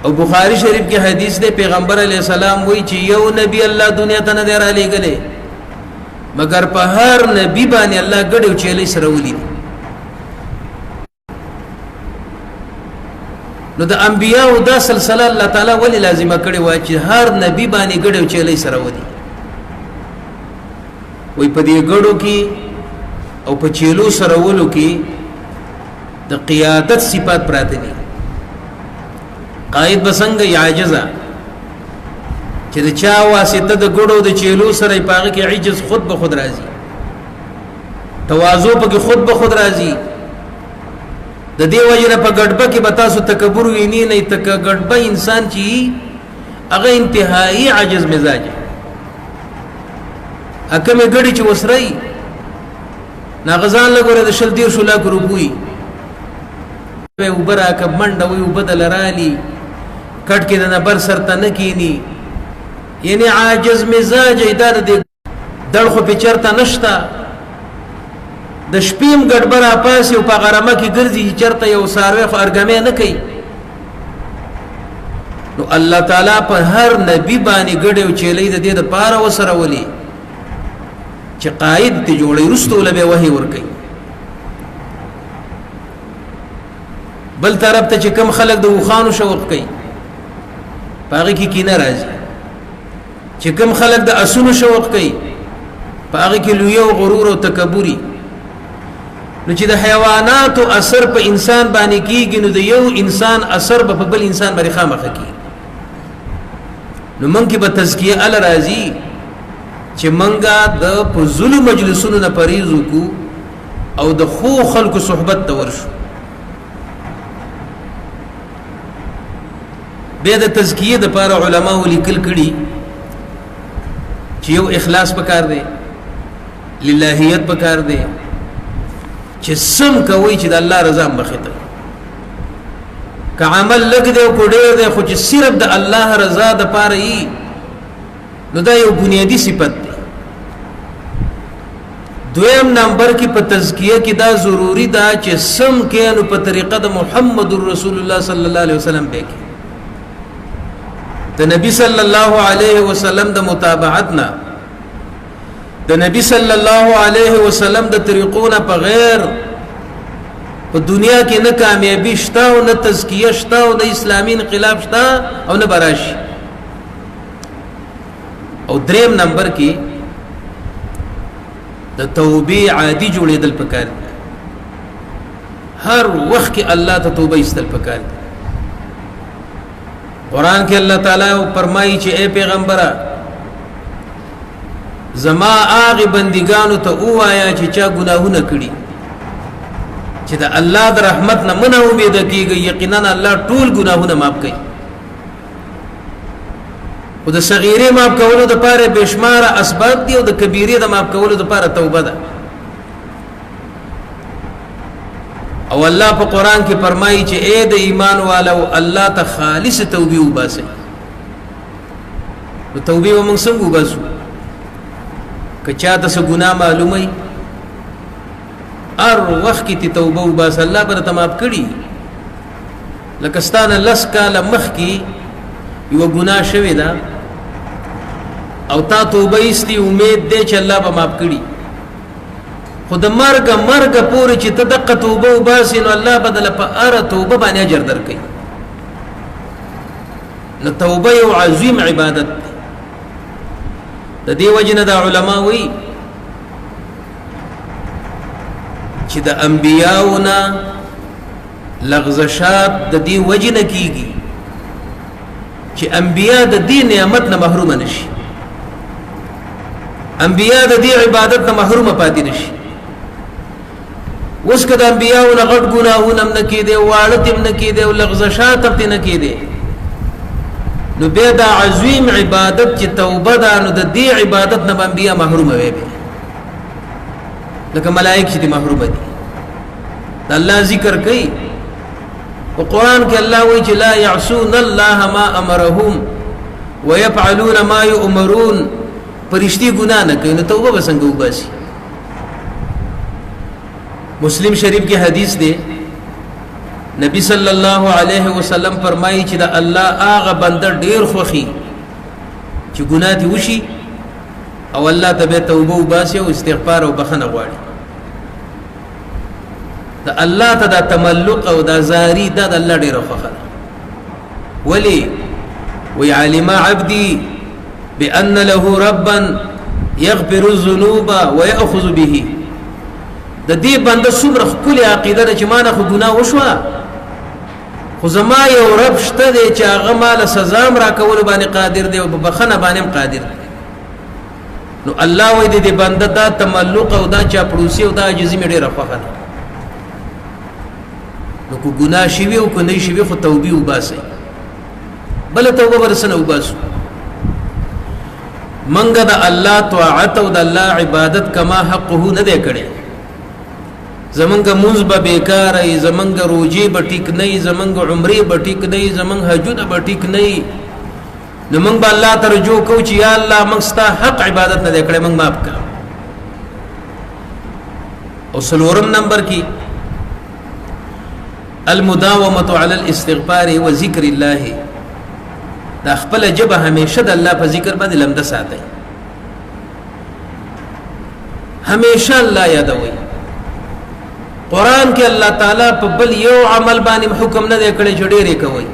او بخاری شریف کې حدیث ده پیغمبر علی السلام وایي چې یو نبی الله دنیا ته نه دی را لېږلی مگر په هر نبی باندې الله ګډو چيلي سره ولي نو د انبیاء دا سلسله الله تعالی ولی لازمه کړي و چې هر نبی باندې ګډو چيلي سره ودی وای په دې ګډو کې او په چيلو سره ولو کې د قیادت صفات پراته دي قائد بسنګ یعجزا چې د چا واسطه د ګډو د چيلو سره پاغه کې عجز خود به خود راځي تواضع په خود به خود راځي د دې وجه په ګډبه کې به تاسو تکبر ویني نه ګډبه انسان چې هغه انتهایی عجز مزاج اکمه ګډي چې وسرای ناغزان لګوره د شل دیر شولا ګروپوي په وبره کب منډه وي وبدل رالي کټ کې د نبر سرته نکینی یعنی عاجز مزاج اداره دې دړخو په چرته نشتا د شپیم ګډبر اپاس یو په غرمه کې ګرځي چرته یو ساروي خو ارګمه نه کوي نو الله تعالی په هر نبی باندې ګډه او چيلې د دې د پاره وسره ولي چې قائد ته جوړي رستو له وحي ور کوي بل طرف ته چې کم خلق د وخانو شوق کوي پاغه کې کینه راځي چې کم خلق د اسونو شوق کوي پاغه کې لوی او غرور او تکبوري نو چې د حیواناتو اثر په انسان باندې کیږي نو د یو انسان اثر په بل انسان باندې خامخ کیږي نو مونږ کې به تزکیه ال راځي چې مونږه د فضل مجلسونو نه پریزو کو او د خو خلکو صحبت ته ورشو به د تزکیه د لپاره علما ولیکل کړي چې یو اخلاص پکار دی للهیت پکار دی چې سم کوي چې د الله رضا مخته که عمل لګ دی او ډېر دی خو چې صرف د الله رضا د پاره یي نو دا یو بنیادی صفت دی دویم نمبر کې په تزکیه کې دا ضروری ده چې سم کې نو په طریقه د محمد رسول الله صلی الله علیه وسلم به کې د نبی صلی الله علیه وسلم د متابعتنا د نبی صلی الله علیه وسلم د طریقونه په غیر په دنیا کې نه کامیابی شته او نه تزکیه شته او نه اسلامي انقلاب شته او نه براشي او دریم نمبر کې د توبې عادي جوړېدل پکار هر وخت کې الله ته توبه ایستل پکار قرآن کې الله تعالی فرمایي چې اے پیغمبره زما آغی بندگانو ته اوایا چې چا گناهونه کړي چې د الله د رحمت نه منه امید کیږي یقینا الله ټول گناهونه معاف کوي او د صغیره معاف کولو د پاره بشمار اسباب دي او د کبیره د معاف کولو د پاره توبه ده او الله په قران کې فرمایي چې اے د ایمان والو الله ته خالص توبه وباسه نو توبه ومن څنګه وباسو که چاته څه ګناه معلومه ار وخت کې توبه وباس الله پر تمام کړي لکه ستانه لس کاله مخ کې یو ګناه شوی دا او تا توبه ایستي امید دې چې الله به معاف کړي خود مرګ پورې چې تدقه توبه وباسي نو الله بدل په اره توبه باندې اجر درکړي نو توبه یو عظیم عبادت د دې وجنه د علما وی چې د انبیاونا لغزشات د دې وجنه کیږي چې انبیا د دې نعمت نه محروم نشي انبیا د دې عبادت نه محروم پاتې نشي اوس کده انبیاونا غټ ګناهونه نه کیدي واړه تم نه کیدي او لغزشات تم نه کیدي نو به دا عظیم عبادت چې توبه ده نو د دې عبادت نه انبیا محروم وي لکه ملائکه چې محروم دي د الله ذکر کوي او قران کې الله وایي چې لا يعصون الله ما امرهم ويفعلون ما يؤمرون پرشتي ګناه نه کوي نو توبه وسنګ وباسي مسلم شریف کې حدیث دی نبی صلی الله علیه وسلم فرمایي چې د الله هغه بنده ډیر خوخي چې ګناه دي وشي او الله ته به توبه وباسي او استغفار او بخنه غواړي د الله ته د تملق او د زاری د الله ډیر خوخه ولی ويعلم عبدي بان له ربا يغفر الذنوب ويأخذ به د دې بنده څومره خپل عقیده چې ما نه خو ګناه وشوه خو زما یو رب شته دی چې هغه مال سزا را کول باندې قادر دی او بخنه باندې قادر دی نو الله وې دې بنده دا تملق او دا چاپړوسی او دا عجزي مې ډېره خوښه ده نو کو ګناه شي او کو نه شي خو توبه وباسي بل توبه ورسنه وباسو منګه د الله طاعت او د الله عبادت کما حقه نه دی کړی زمنګ منځ به بیکار ای زمنګ روجي به ټیک نه ای زمنګ عمره به ټیک نه ای زمنګ حجونه به ټیک نه ای نو موږ به الله ترجو کو چې یا الله موږ ستا حق عبادت نه کړې موږ معاف کړه او سلورم نمبر کې المداومه على الاستغفار وذكر الله دا خپل جبه همیشه د الله په ذکر باندې لمده ساتي همیشه الله یادوي قران کې الله تعالی په بل یو عمل باندې حکم نه دی کړی چې ډېرې کوي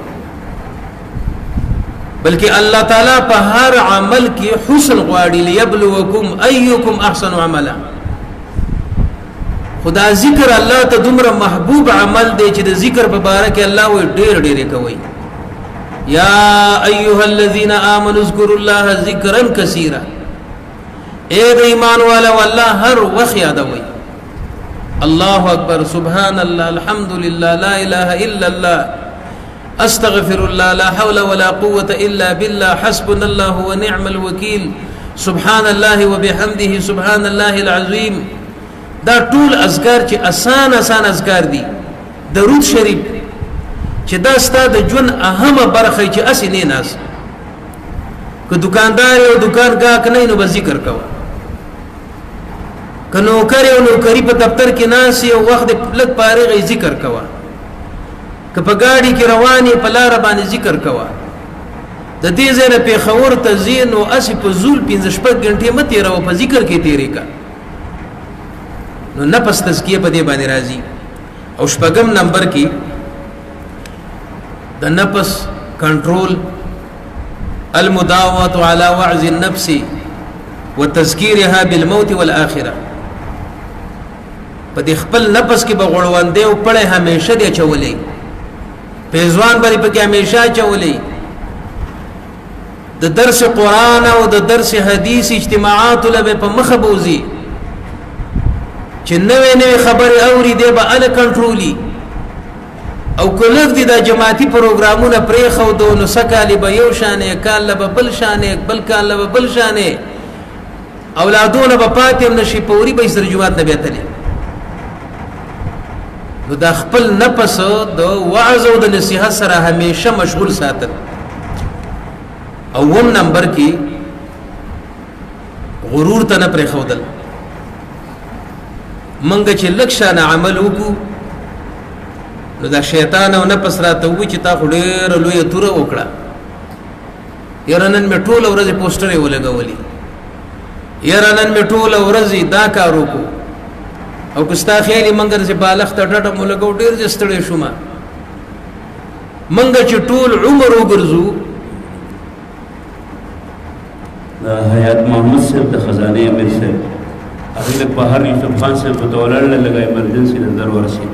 بلکې الله تعالی په هر عمل کې حسن غواړي ليبلوکم ايکم احسن عملا خدا ذکر الله ته دومره محبوب عمل دی چې د ذکر په باره کې الله وي ډېرې کوي یا ایها الذين امنوا اذكروا الله ذکرا کثیرا اے د ایمان والا والله هر وخت یادوي الله اکبر سبحان الله الحمد لله لا اله الا الله استغفر الله لا حول ولا قوه الا بالله حسبنا الله ونعم الوكيل سبحان الله وبحمده سبحان الله العظيم دا ټول اذکار چې آسان اذکار دي درود شریف چې دا ستاسو د ژوند اهمه برخه چې اسی نه ناس که دکاندار او دکان کا کنه نو به ذکر کوه که نوکر او نوکری په دفتر کې ناس یو وخت لږ فارغ ذکر کوه که په گاډي کې رواني په لار باندې ذکر کوه د دې ځای نه پیښور ته زین او اسی په زول 15 غنټې مته راو په ذکر کې تیرې کا نو نفس تزکیه په دې باندې راځي او شپږم نمبر کې د نفس کنټرول المداومه على وعظ النفس وتذکيرها بالموت والاخره په دې خپل نفس کې بغړوندې او پړې همیشه دې چولې پیزوان بری په کې همیشه چولې د درس قران او د درس حدیث اجتماعات له په مخبوزي چې نوې خبره اوري دې به ال کنټرولي او کله دې د جماعتي پروګرامونه پرې خو دو نو سکالي به یو شانې کال به بل شانې بل کال به بل شانې اولادونه په پاتې نشي پوري به سر جماعت نه بیتلې نو د خپل نفس د وعظ او د نصيحت سره همیشه مشغول ساتل او وم نمبر کې غرور ته نه پرې خودل منګه چې لکشانه عمل وکړو نو دا شیطان او نفس راته وی چې تا خډېر لوی توره وکړه يرنن می ټول ورځ پوسټر ولګولې يرنن می ټول ورځ دا کار وکړو او کستا خیالي منګر چې بالغ ته ټټه مولګو ډېر ځستړې شوم منګه چې ټول عمر وګرځو دا حیات محمد صاحب د خزانه امیر صاحب هغه په هر یوسف خان صاحب په تولل لګا ایمرجنسي نظر ورسي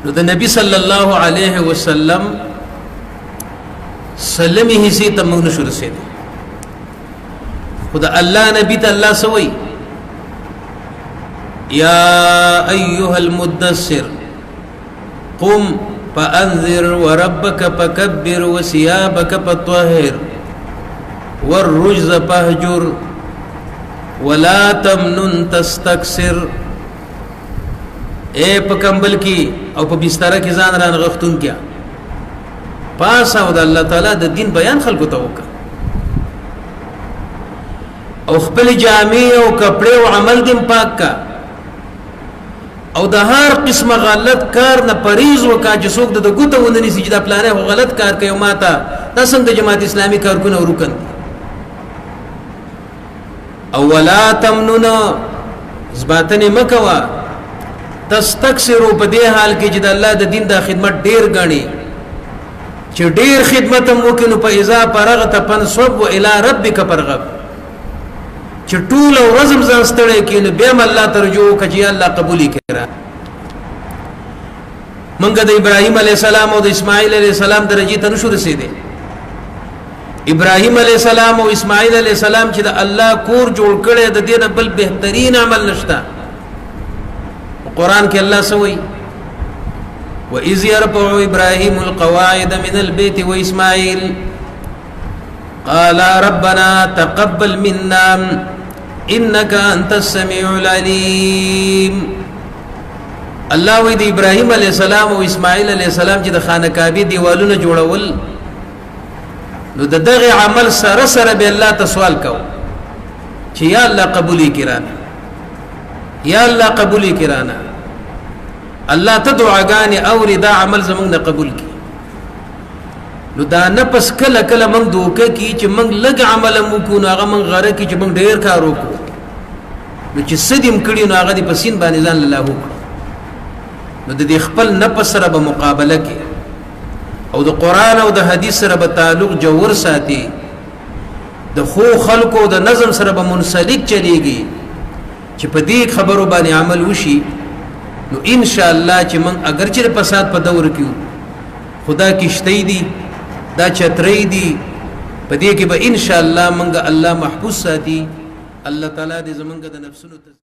نو د نبی صلی الله علیه وسلم سلمه سي تمون شروع سي خدا الله نبی ته الله سوي یا ایها المدثر قم فانذر وربك فكبر وثيابك فطهر والرجز فاهجر ولا تمنن تستكثر اے په کمبل کې او په بستر کې ځان ران غختون کیا پاس او د الله تعالی د دین بیان خلکو ته وکړه او خپل جامع او کپڑے او عمل دیم پاک کا او د هر قسمه غلط کار نه پریز وکا چې څوک د ګوتو ونني سجدا پلانه هو غلط کار کوي ماته تاسو د جماعت اسلامي کارکونه ورکن او ولا تمنن زباتنه مکوا تستكثروا په دې حال کې چې د الله د دین د خدمت ډیر غني چې ډیر خدمت مو کې نو په اذا پرغت پنصب و الى ربك پرغب چې ټول ورځم ځان ستړی کې نو به الله ترجو کجی الله قبولي کړه منګه د ابراهيم عليه السلام او د اسماعیل عليه السلام درجه ته نشو رسیدي ابراهيم عليه السلام او اسماعیل عليه السلام چې د الله کور جوړ کړي د دې نه بل بهترین عمل نشته قرآن کې الله سوي وَإِذْ يَرْفَعُ إِبْرَاهِيمُ الْقَوَاعِدَ مِنَ الْبَيْتِ وَإِسْمَاعِيلُ قَالَ رَبَّنَا تَقَبَّلْ مِنَّا إِنَّكَ أَنْتَ السَّمِيعُ الْعَلِيمُ الله وی د ابراهيم عليه السلام او اسماعیل عليه السلام چې د خانه کعبه دیوالونه جوړول نو دغه عمل سره سره به الله ته سوال کو چې یا الله قبولي کړه یا الله قبولي کرانا الله ته دعاګانې اوري دا عمل زمونږ نه قبول کړي نو دا نفس کله کله موږ دوکه کی چې موږ لږ عمل مو کو نو هغه موږ غره کی چې موږ ډیر کار وکړو نو چې سدیم کړي نو هغه د پسین باندې ځان الله وکړو نو د دې خپل نفس سره به مقابله کې او د قران او د حدیث سره به تعلق جوړ ساتي د خو خلقو د نظم سره به منسلک چلیږي چې په دې خبرو باندې عمل وشي نو ان شاء الله چې موږ اگر چې فساد په دور کې خدا کشتۍ دي دا چترې دي په دې کې به ان شاء الله موږ الله محفوظ ساتي الله تعالی دې زمونږ د نفسونو